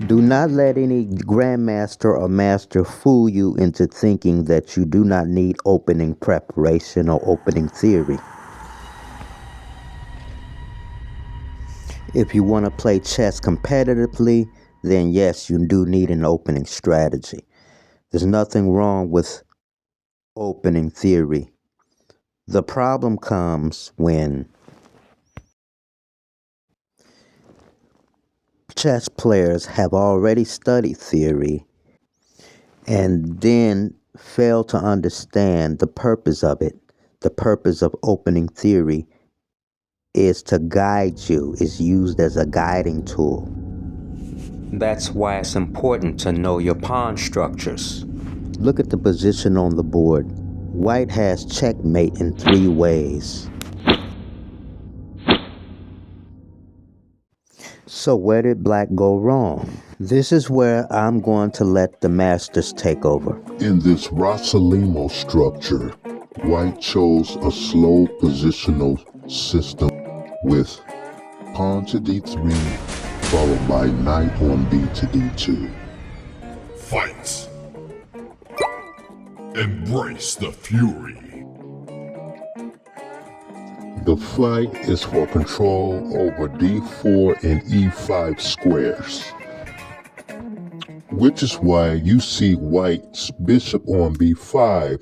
Do not let any grandmaster or master fool you into thinking that you do not need opening preparation or opening theory. If you want to play chess competitively, then yes, you do need an opening strategy. There's nothing wrong with opening theory. The problem comes when chess players have already studied theory and then fail to understand the purpose of it. The purpose of opening theory is to guide you, is used as a guiding tool. That's why it's important to know your pawn structures. Look at the position on the board. White has checkmate in 3 ways. So where did black go wrong? This is where I'm going to let the masters take over. In this Rossolimo structure, white chose a slow positional system with pawn to d3 followed by knight on b to d2. Fight! Embrace the fury! The fight is for control over d4 and e5 squares, which is why you see white's bishop on b5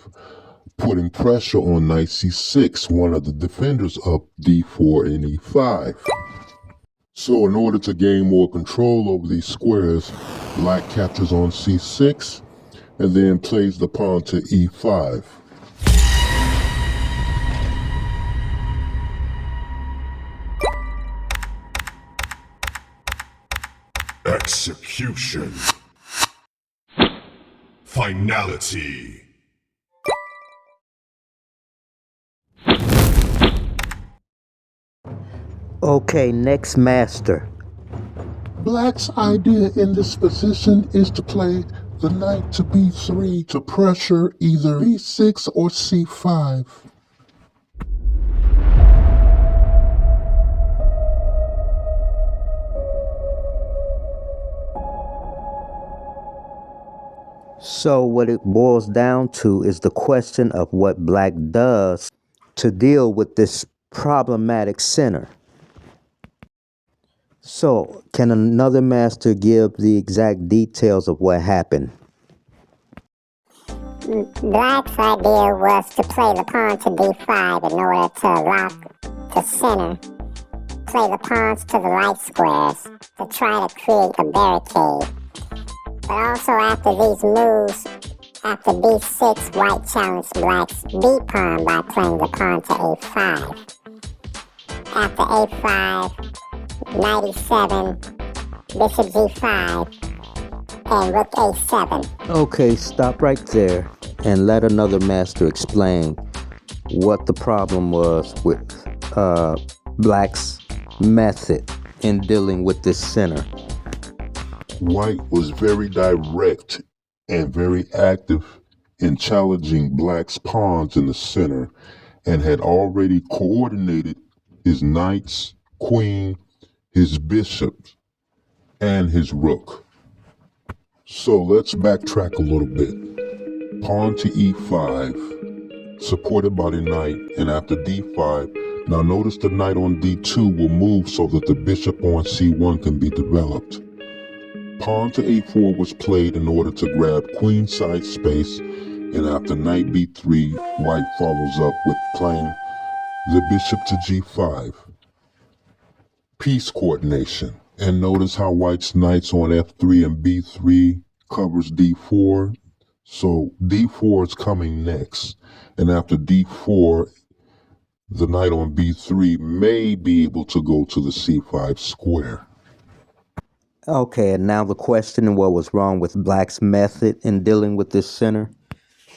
putting pressure on knight c6, one of the defenders of d4 and e5. So in order to gain more control over these squares, black captures on c6 and then plays the pawn to e5. Execution. Finality. Okay, next master. Black's idea in this position is to play the knight to b3 to pressure either b6 or c5. So what it boils down to is the question of what black does to deal with this problematic center. So can another master give the exact details of what happened? Black's idea was to play the pawn to d5 in order to lock the center, play the pawns to the light squares to try to create a barricade. But also after these moves, after b6, white challenged black's b pawn by playing the pawn to a5. After a5, knight e7, bishop g5, and rook a7. Okay, stop right there and let another master explain what the problem was with black's method in dealing with this center. White was very direct and very active in challenging black's pawns in the center and had already coordinated his knights, queen, his bishops, and his rook. So let's backtrack a little bit. Pawn to e5, supported by the knight, and after d5, now notice the knight on d2 will move so that the bishop on c1 can be developed. Pawn to a4 was played in order to grab queenside space, and after knight b3, white follows up with playing the bishop to g5. Piece coordination. And notice how white's knights on f3 and b3 covers d4. So d4 is coming next. And after d4, the knight on b3 may be able to go to the c5 square. Okay, and now the question, what was wrong with black's method in dealing with this center?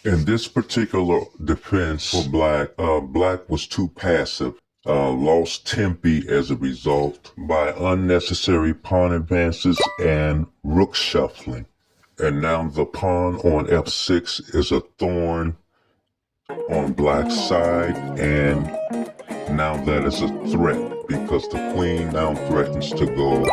In this particular defense for black, black was too passive, lost tempi as a result by unnecessary pawn advances and rook shuffling. And now the pawn on f6 is a thorn on black's side, and now that is a threat because the queen now threatens to go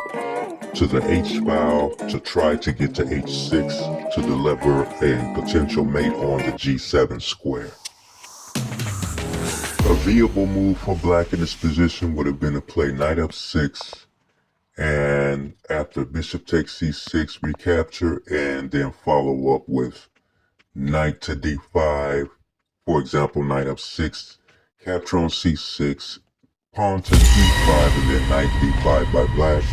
to the H file to try to get to H6 to deliver a potential mate on the G7 square. A viable move for black in this position would have been to play knight f6, and after bishop takes c6, recapture, and then follow up with knight to d5. For example, knight f6, capture on c6, pawn to d5, and then knight d5 by black.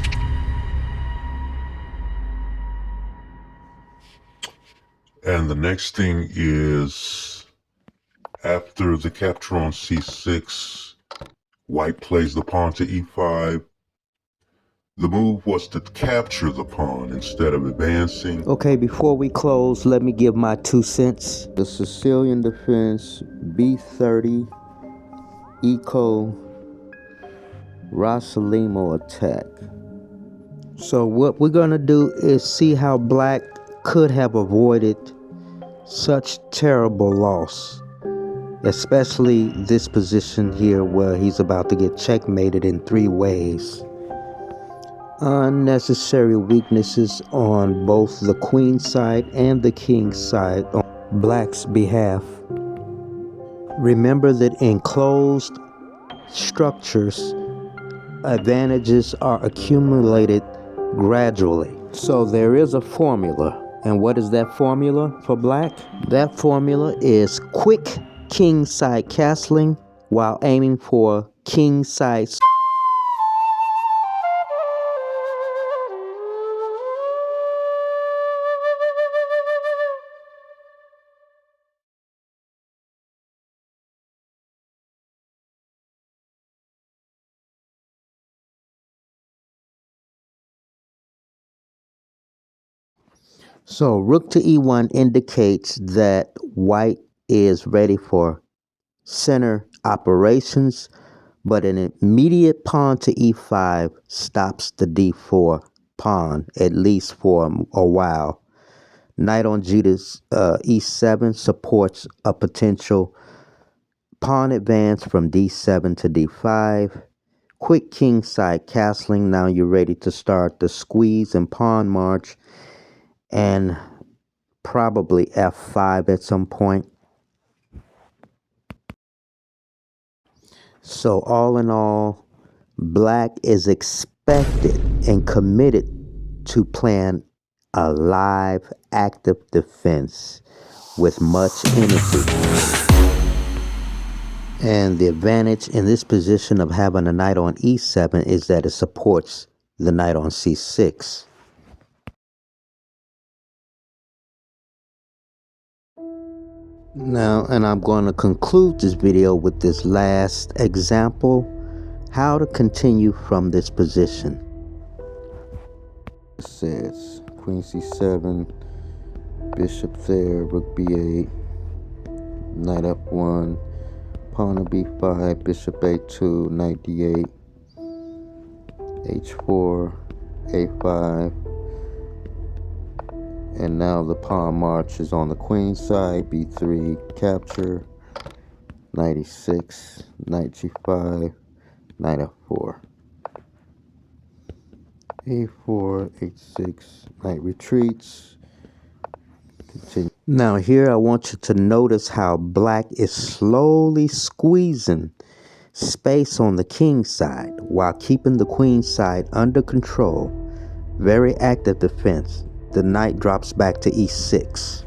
And the next thing is, after the capture on c6, white plays the pawn to e5. The move was to capture the pawn instead of advancing. Okay, before we close, let me give my 2 cents. The Sicilian defense, B30, Eco, Rossolimo Attack. So what we're going to do is see how black could have avoided such terrible loss. Especially this position here where he's about to get checkmated in 3 ways. Unnecessary weaknesses on both the queen side and the king side on black's behalf. Remember that in closed structures, advantages are accumulated gradually. So there is a formula. And what is that formula for black? That formula is quick king side castling while aiming for king side. So rook to e1 indicates that white is ready for center operations, but an immediate pawn to e5 stops the d4 pawn, at least for a while. Knight on g to e7 supports a potential pawn advance from d7 to d5. Quick king side castling. Now you're ready to start the squeeze and pawn march, and probably f5 at some point. So all in all, black is expected and committed to playing a live, active defense with much energy. And the advantage in this position of having a knight on e7 is that it supports the knight on c6. Now, and I'm going to conclude this video with this last example, how to continue from this position. It says queen c7, bishop there, rook b8, knight f1, pawn to b5, bishop a2, knight d8, h4, a5, and now the pawn march is on the queen side, b3, capture, knight e6, knight g5, knight f4, a4, h6, knight retreats. Continue. Now here I want you to notice how black is slowly squeezing space on the king side while keeping the queen side under control. Very active defense. The knight drops back to e6.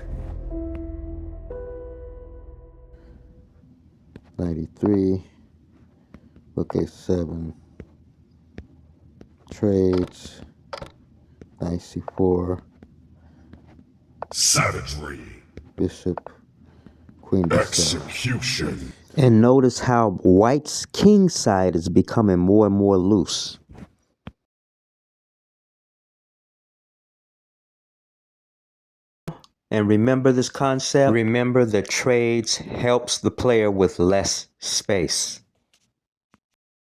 Knight e3, rook a7, trades, knight c4, Savagery. bishop, queen d7. Execution. And notice how white's king side is becoming more and more loose. And remember this concept. Remember that trades helps the player with less space.